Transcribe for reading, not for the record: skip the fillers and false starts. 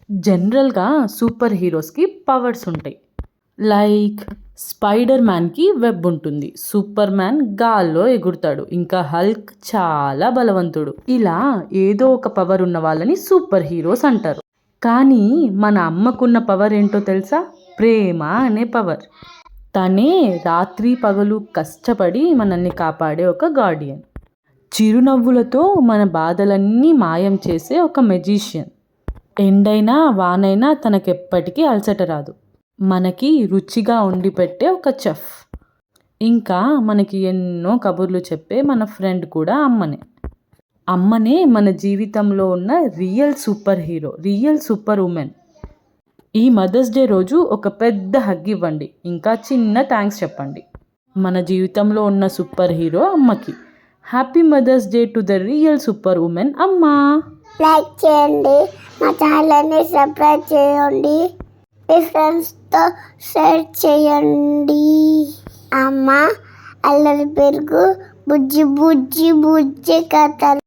జనరల్‌గా super హీరోస్‌కి powers ఉంటాయి. Like spider మ్యాన్‌కి web ఉంటుంది. సూపర్ మ్యాన్ గాల్లో ఎగురుతాడు. ఇంకా హల్క్ చాలా బలవంతుడు. ఇలా ఏదో ఒక పవర్ ఉన్న వాళ్ళని సూపర్ హీరోస్ అంటారు. కానీ మన అమ్మకున్న పవర్ ఏంటో తెలుసా? ప్రేమ అనే పవర్. తనే రాత్రి పగలు కష్టపడి మనల్ని కాపాడే ఒక గార్డియన్. చిరునవ్వులతో మన బాధలన్నీ మాయం చేసే ఒక మెజీషియన్. ఎండైనా వానైనా తనకెప్పటికీ అలసట రాదు. మనకి రుచిగా వండి పెట్టే ఒక చెఫ్. ఇంకా మనకి ఎన్నో కబుర్లు చెప్పే మన ఫ్రెండ్ కూడా అమ్మనే. అమ్మనే మన జీవితంలో ఉన్న real super hero, real super women. ఈ మదర్స్ డే రోజు ఒక పెద్ద హగ్ ఇవ్వండి. ఇంకా చిన్న థ్యాంక్స్ చెప్పండి. మన జీవితంలో ఉన్న సూపర్ హీరో అమ్మకి. Happy Mother's Day to the real super woman అమ్మా. లైక్ చేయండి, మా ఛానల్ని సబ్స్క్రైబ్ చేయండి, మీ ఫ్రెండ్స్తో షేర్ చేయండి. అమ్మ అల్లరి పెరుగు బుజ్జి బుజ్జి బుజ్జి కథలు.